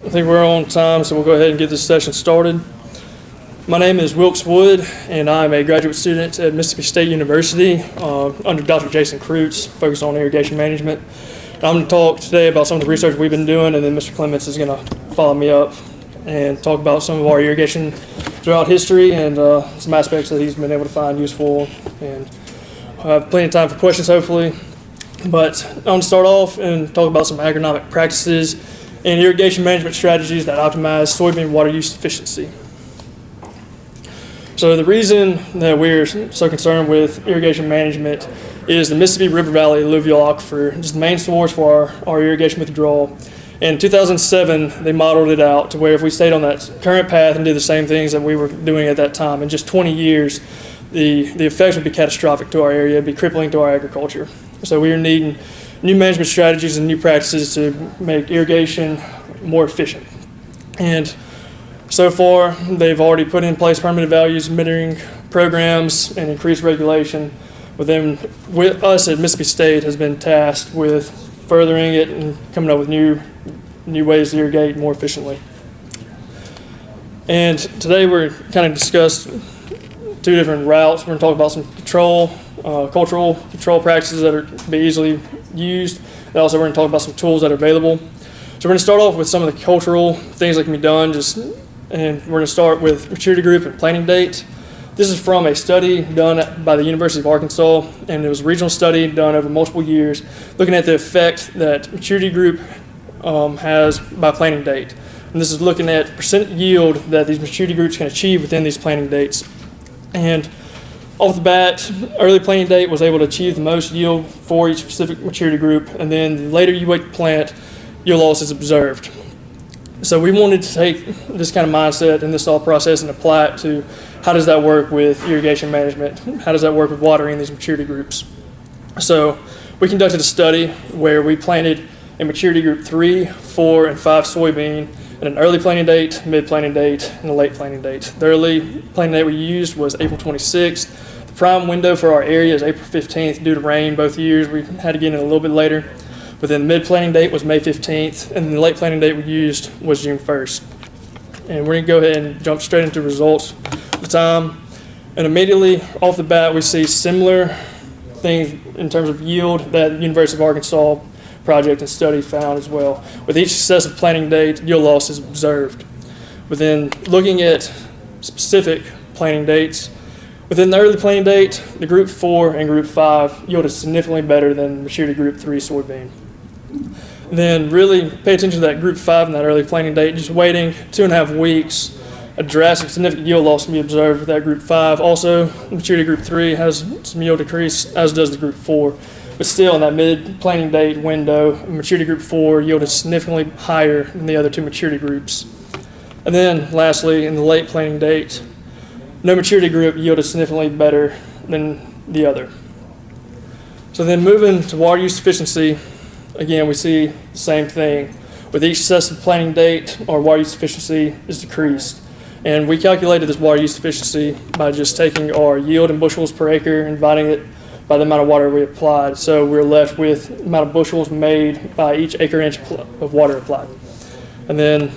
I think we're on time, so we'll go ahead and get this session started. My name is Wilks Wood, and I'm a graduate student at Mississippi State University under Dr. Jason Kreutz, focused on irrigation management. I'm going to talk today about some of the research we've been doing, and then Mr. Clements is going to follow me up and talk about some of our irrigation throughout history and some aspects that he's been able to find useful. And I'll have plenty of time for questions, hopefully. But I'm going to start off and talk about some agronomic practices and irrigation management strategies that optimize soybean water use efficiency. So the reason that we're so concerned with irrigation management is the Mississippi River Valley alluvial aquifer is the main source for our irrigation withdrawal. In 2007, they modeled it out to where if we stayed on that current path and did the same things that we were doing at that time, in just 20 years, the effects would be catastrophic to our area, it'd be crippling to our agriculture. So we are needing new management strategies and new practices to make irrigation more efficient. And so far, they've already put in place permanent values metering programs and increased regulation. With us at Mississippi State has been tasked with furthering it and coming up with new ways to irrigate more efficiently. And today we're kind of discuss two different routes. We're going to talk about some cultural control practices that are to be easily used. And also we're going to talk about some tools that are available. So we're going to start off with some of the cultural things that can be done, and we're going to start with maturity group and planting date. This is from a study done by the University of Arkansas, and it was a regional study done over multiple years, looking at the effect that maturity group has by planting date. And this is looking at percent yield that these maturity groups can achieve within these planting dates. And off the bat, early planting date was able to achieve the most yield for each specific maturity group, and then the later you wait to plant, yield loss is observed. So we wanted to take this kind of mindset and this thought process and apply it to how does that work with irrigation management? How does that work with watering these maturity groups? So we conducted a study where we planted a maturity group 3, 4, and 5 soybean at an early planting date, mid planting date, and a late planting date. The early planting date we used was April 26th. The prime window for our area is April 15th due to rain both years. We had to get in a little bit later. But then the mid-planting date was May 15th, and then the late planting date we used was June 1st. And we're going to go ahead and jump straight into results of the time. And immediately off the bat, we see similar things in terms of yield that the University of Arkansas project and study found as well. With each successive planting date, yield loss is observed. But then looking at specific planting dates, within the early planting date, the group 4 and group 5 yielded significantly better than maturity group 3 soybean. Then really pay attention to that group 5 and that early planting date. Just waiting 2.5 weeks, a drastic significant yield loss can be observed with that group 5. Also, maturity group 3 has some yield decrease, as does the group 4. But still, in that mid-planting date window, maturity group 4 yielded significantly higher than the other two maturity groups. And then lastly, in the late planting date, no maturity group yielded significantly better than the other. So then moving to water use efficiency, again, we see the same thing. With each successive planting date, our water use efficiency is decreased. And we calculated this water use efficiency by just taking our yield in bushels per acre and dividing it by the amount of water we applied. So we're left with the amount of bushels made by each acre inch of water applied. And then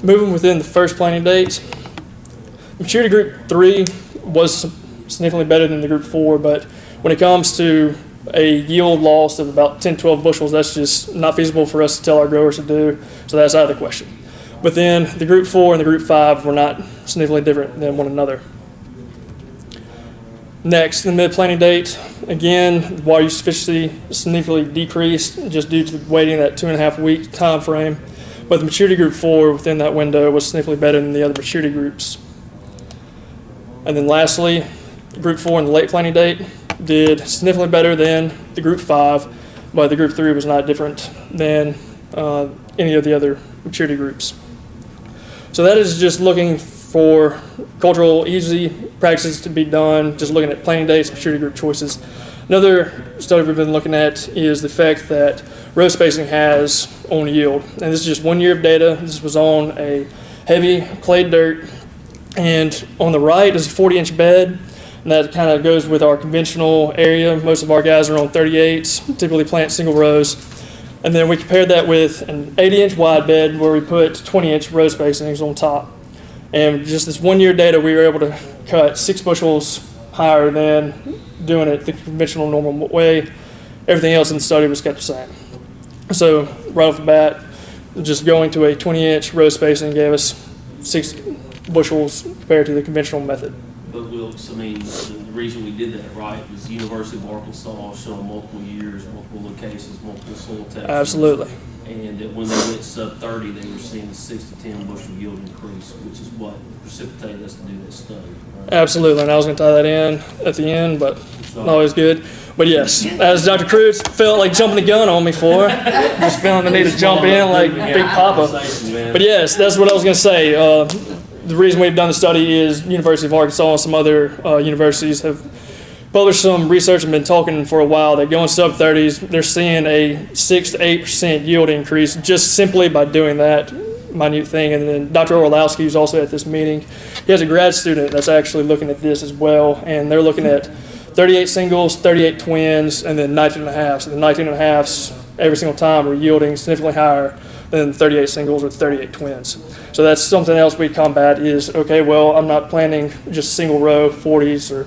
moving within the first planting date, maturity group 3 was significantly better than the group 4, but when it comes to a yield loss of about 10-12 bushels, that's just not feasible for us to tell our growers to do, so that's out of the question. But then the group 4 and the group 5 were not significantly different than one another. Next, the mid-planting date, again, water use efficiency significantly decreased just due to waiting that 2.5 week time frame, but the maturity group 4 within that window was significantly better than the other maturity groups. And then lastly, group 4 and the late planting date did significantly better than the group 5, but the group 3 was not different than any of the other maturity groups. So that is just looking for cultural easy practices to be done, just looking at planting dates, maturity group choices. Another study we've been looking at is the effect that row spacing has on yield. And this is just 1 year of data. This was on a heavy clay dirt. And on the right is a 40-inch bed, and that kind of goes with our conventional area. Most of our guys are on 38s, typically plant single rows. And then we compared that with an 80-inch wide bed where we put 20-inch row spacings on top. And just this 1 year data, we were able to cut 6 bushels higher than doing it the conventional normal way. Everything else in the study was kept the same. So right off the bat, just going to a 20-inch row spacing gave us 6 bushels compared to the conventional method. But Wilks, I mean, the reason we did that right was the University of Arkansas showing multiple years, multiple locations, multiple soil tests. Absolutely. And that when they went sub 30, they were seeing a 6 to 10 bushel yield increase, which is what precipitated us to do this study. Right? Absolutely, and I was going to tie that in at the end, but not always good. But yes, as Dr. Cruz felt like jumping the gun on me for, just feeling the need to jump in like Big Papa. But yes, that's what I was going to say. The reason we've done the study is University of Arkansas and some other universities have published some research and been talking for a while that going sub 30s, they're seeing a 6 to 8% yield increase just simply by doing that minute thing. And then Dr. Orlowski, who's also at this meeting, he has a grad student that's actually looking at this as well, and they're looking at 38 singles, 38 twins, and then 19 and a halves. So the 19 and a halves every single time are yielding significantly higher than 38 singles or 38 twins. So that's something else we combat is, okay, well, I'm not planting just single row 40s or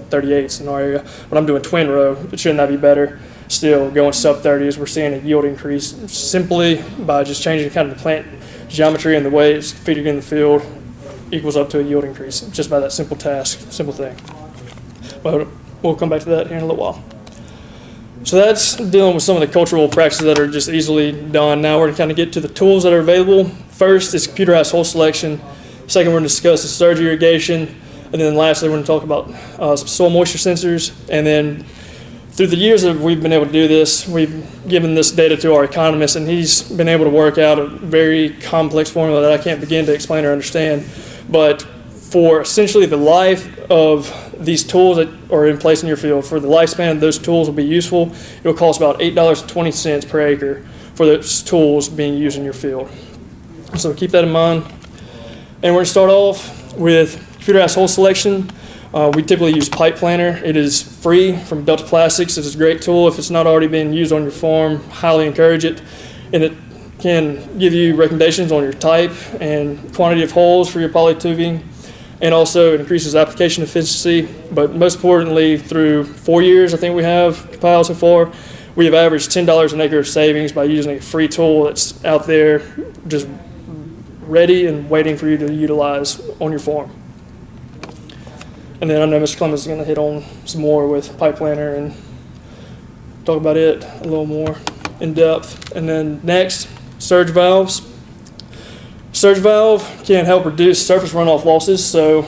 38s in our area, but I'm doing twin row. Shouldn't that be better? Still going sub 30s, we're seeing a yield increase simply by just changing kind of the plant geometry and the way it's feeding in the field equals up to a yield increase just by that simple task, simple thing. But we'll come back to that here in a little while. So that's dealing with some of the cultural practices that are just easily done. Now we're going to kind of get to the tools that are available. First is computerized hole selection. Second, we're going to discuss the surge irrigation. And then lastly, we're going to talk about some soil moisture sensors. And then through the years that we've been able to do this, we've given this data to our economist, and he's been able to work out a very complex formula that I can't begin to explain or understand. But for essentially the life of these tools that are in place in your field, for the lifespan of those tools will be useful, it will cost about $8.20 per acre for those tools being used in your field. So keep that in mind. And we're going to start off with computerized hole selection. We typically use Pipe Planner. It is free from Delta Plastics. It's a great tool. If it's not already being used on your farm, highly encourage it. And it can give you recommendations on your type and quantity of holes for your poly tubing. And also it increases application efficiency. But most importantly, through 4 years I think we have compiled so far, we have averaged $10 an acre of savings by using a free tool that's out there just ready and waiting for you to utilize on your farm. And then I know Mr. Clemens is going to hit on some more with Pipe Planner and talk about it a little more in depth. And then next, surge valves. Surge valve can help reduce surface runoff losses, so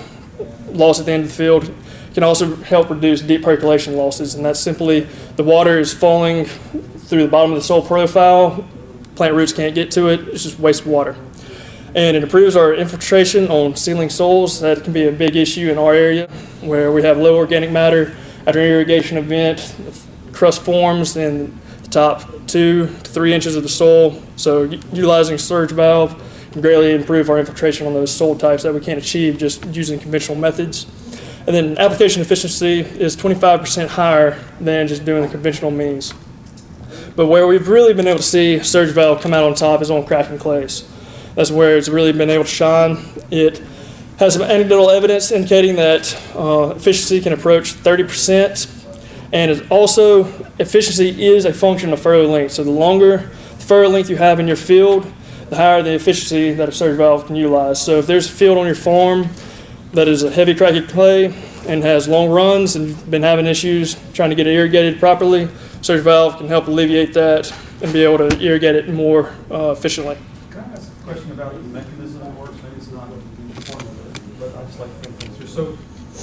loss at the end of the field. Can also help reduce deep percolation losses, and that's simply the water is falling through the bottom of the soil profile, plant roots can't get to it, it's just wasted water. And it improves our infiltration on sealing soils. That can be a big issue in our area where we have low organic matter. After an irrigation event, crust forms in the top 2 to 3 inches of the soil, so utilizing surge valve can greatly improve our infiltration on those soil types that we can't achieve just using conventional methods. And then application efficiency is 25% higher than just doing the conventional means. But where we've really been able to see surge valve come out on top is on cracking clays. That's where it's really been able to shine. It has some anecdotal evidence indicating that efficiency can approach 30%. And it also, efficiency is a function of furrow length. So the longer the furrow length you have in your field, the higher the efficiency that a surge valve can utilize. So if there's a field on your farm that is a heavy cracking clay and has long runs and you've been having issues trying to get it irrigated properly, surge valve can help alleviate that and be able to irrigate it more efficiently. Can I ask a question about the mechanism that works? Maybe it's not important, but I just like to think things through. So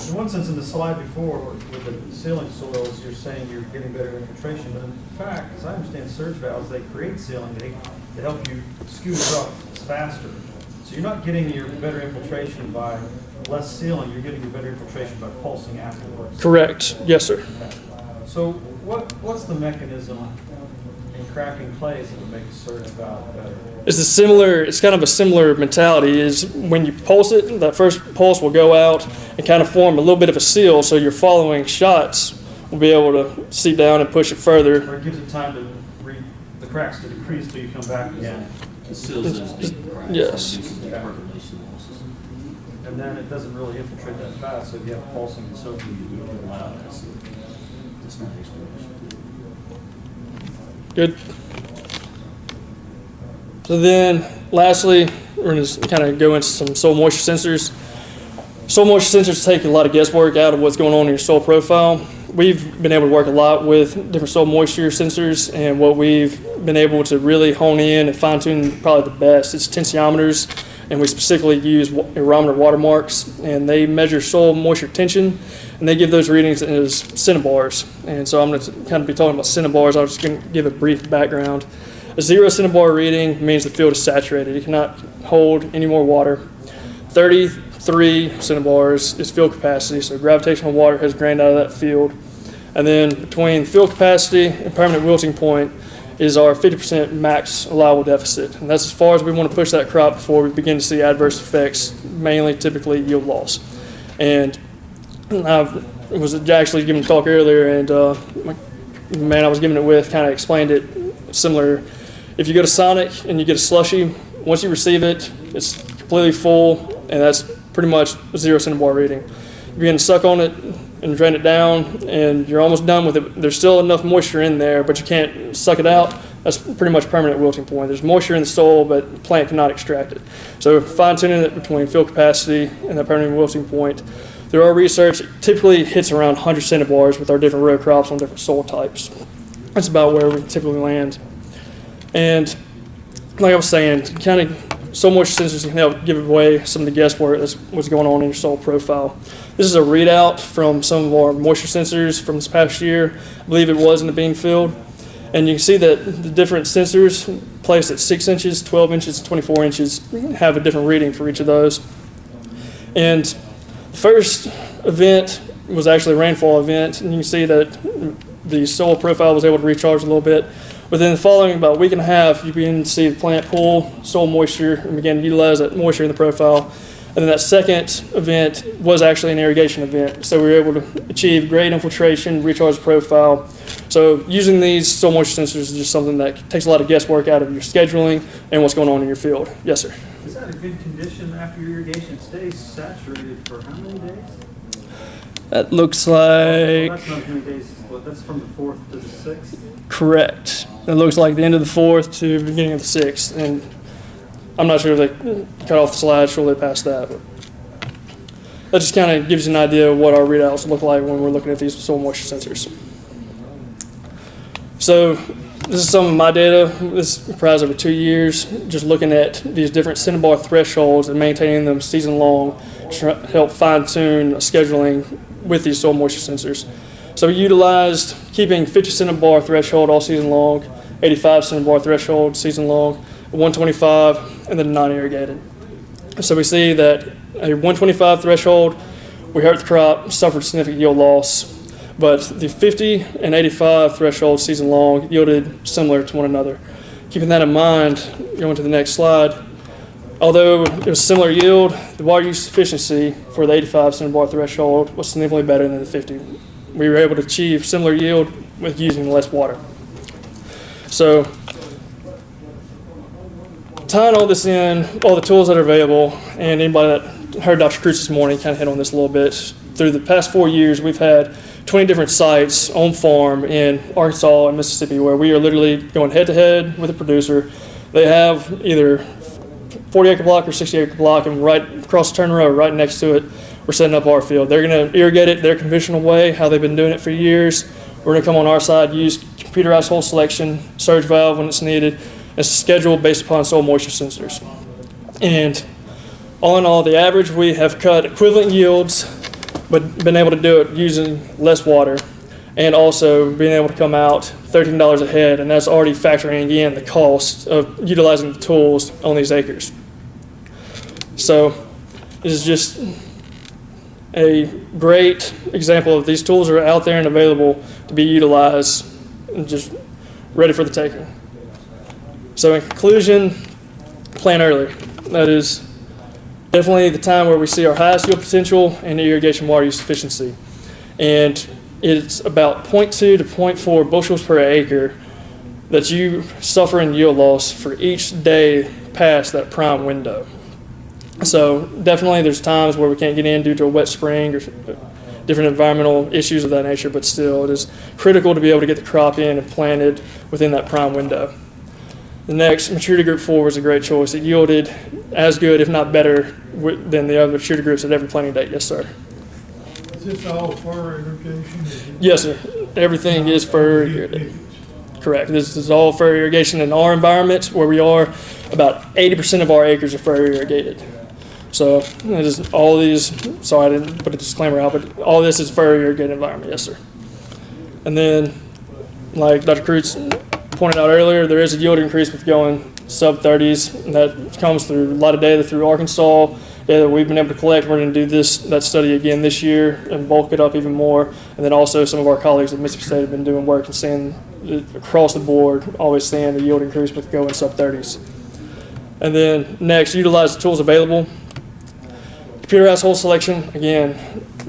in one sense, in the slide before with the sealing soils, you're saying you're getting better infiltration, but in fact, as I understand surge valves, they create sealing, they help you scoot it up faster. So you're not getting your better infiltration by less sealing, you're getting your better infiltration by pulsing afterwards. Correct. Yes, sir. Okay. So what's the mechanism in cracking clays that would make a surge valve better? It's kind of a similar mentality. Is when you pulse it, that first pulse will go out and kind of form a little bit of a seal, so your following shots will be able to seep down and push it further. Or it gives it time to the cracks to decrease till you come back. Yeah. It seals those deep cracks. Yes. Reduces the percolation losses. And then it doesn't really infiltrate that fast, so if you have pulsing and so forth. You don't allow that. So that's not explanation. Good. So then, lastly, we're going to kind of go into some soil moisture sensors. Soil moisture sensors take a lot of guesswork out of what's going on in your soil profile. We've been able to work a lot with different soil moisture sensors, and what we've been able to really hone in and fine-tune probably the best is tensiometers, and we specifically use aerometer watermarks, and they measure soil moisture tension, and they give those readings as centibars. And so I'm going to kind of be talking about centibars. I'm just going to give a brief background. A 0 centibar reading means the field is saturated. It cannot hold any more water. 33 centibars is field capacity, so gravitational water has drained out of that field. And then between field capacity and permanent wilting point is our 50% max allowable deficit. And that's as far as we want to push that crop before we begin to see adverse effects, mainly typically yield loss. And I was actually giving a talk earlier, and the man I was giving it with kind of explained it similar. If you go to Sonic and you get a slushie, once you receive it, it's completely full, and that's pretty much a 0 centibar reading. You begin to suck on it and drain it down, and you're almost done with it. There's still enough moisture in there, but you can't suck it out. That's pretty much permanent wilting point. There's moisture in the soil, but the plant cannot extract it. So fine-tuning it between field capacity and the permanent wilting point. There are research, it typically hits around 100 centibars with our different row crops on different soil types. That's about where we typically land. And like I was saying, kind of soil moisture sensors can help give away some of the guesswork that's what's going on in your soil profile. This is a readout from some of our moisture sensors from this past year. I believe it was in the bean field. And you can see that the different sensors placed at 6 inches, 12 inches, 24 inches have a different reading for each of those. And the first event was actually a rainfall event, and you can see that the soil profile was able to recharge a little bit. Within the following about a week and a half, you begin to see the plant pull soil moisture and begin to utilize that moisture in the profile. And then that second event was actually an irrigation event. So we were able to achieve great infiltration, recharge the profile. So using these soil moisture sensors is just something that takes a lot of guesswork out of your scheduling and what's going on in your field. Yes, sir. Is that a good condition after irrigation? It stays saturated for how many days? That looks Well, like that's not many days, but that's from the 4th to the 6th. correct. It looks like the end of the 4th to the beginning of the 6th. And I'm not sure if they cut off the slide shortly past that. But that just kind of gives you an idea of what our readouts look like when we're looking at these soil moisture sensors. So this is some of my data. This is comprised over 2 years, just looking at these different centibar thresholds and maintaining them season long to help fine-tune scheduling with these soil moisture sensors. So we utilized keeping 50 centibar threshold all season long, 85 centibar threshold season long, 125, and then non-irrigated. So we see that a 125 threshold, we hurt the crop, suffered significant yield loss, but the 50 and 85 threshold season long yielded similar to one another. Keeping that in mind, going to the next slide, although it was similar yield, the water use efficiency for the 85 centibar threshold was significantly better than the 50. We were able to achieve similar yield with using less water. So tying all this in, all the tools that are available, and anybody that heard Dr. Cruz this morning kind of hit on this a little bit. Through the past 4 years, we've had 20 different sites on farm in Arkansas and Mississippi where we are literally going head-to-head with a producer. They have either 40-acre block or 60-acre block, and right across the turn row, right next to it, we're setting up our field. They're going to irrigate it their conventional way, how they've been doing it for years. We're going to come on our side, use computerized hole selection, surge valve when it's needed. It's scheduled based upon soil moisture sensors. And all in all, the average, we have cut equivalent yields, but been able to do it using less water, and also being able to come out $13 a head, and that's already factoring in the cost of utilizing the tools on these acres. So this is just a great example of these tools are out there and available to be utilized and just ready for the taking. So in conclusion, plant early. That is definitely the time where we see our highest yield potential and irrigation water use efficiency. And it's about 0.2 to 0.4 bushels per acre that you suffer in yield loss for each day past that prime window. So definitely there's times where we can't get in due to a wet spring or different environmental issues of that nature, but still it is critical to be able to get the crop in and planted within that prime window. The next, maturity group 4 was a great choice. It yielded as good, if not better, than the other maturity groups at every planting date. Yes, sir. Is this all fur irrigation? Yes, sir. Everything is fur irrigated. Correct. This is all fur irrigation in our environment where we are. About 80% of our acres are fur irrigated. So it is all these. Sorry, I didn't put a disclaimer out, but all this is fur irrigated environment. Yes, sir. And then, like Dr. Kreutz pointed out earlier, there is a yield increase with going sub-30s, and that comes through a lot of data through Arkansas that we've been able to collect. We're going to do that study again this year and bulk it up even more. And then also some of our colleagues at Mississippi State have been doing work and seeing across the board, always seeing the yield increase with going sub-30s. And then next, utilize the tools available. Computerized hole selection, again,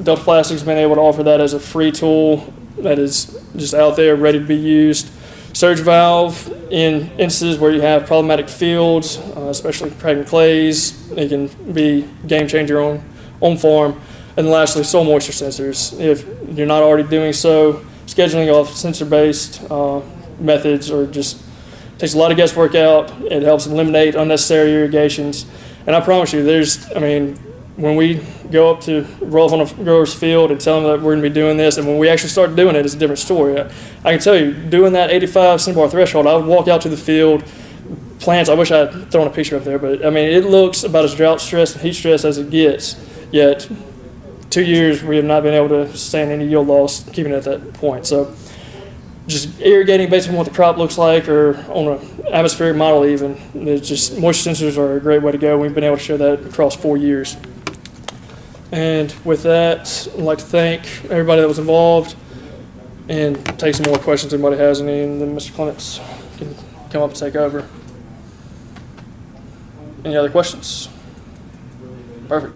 Delta Plastics has been able to offer that as a free tool that is just out there ready to be used. Surge valve in instances where you have problematic fields, especially cracking clays, it can be game changer on farm. And then lastly, soil moisture sensors. If you're not already doing so, scheduling off sensor-based methods or just takes a lot of guesswork out. It helps eliminate unnecessary irrigations. And I promise you, when we go up to roll up on a grower's field and tell them that we're going to be doing this, and when we actually start doing it, it's a different story. I can tell you, doing that 85 centibar threshold, I would walk out to the field, plants, I wish I had thrown a picture up there, but it looks about as drought stressed and heat stressed as it gets, yet 2 years we have not been able to sustain any yield loss keeping it at that point. So just irrigating based on what the crop looks like or on an atmospheric model even, it's just moisture sensors are a great way to go. We've been able to show that across 4 years. And with that, I'd like to thank everybody that was involved and take some more questions if anybody has any, and then Mr. Clements can come up and take over. Any other questions? Perfect.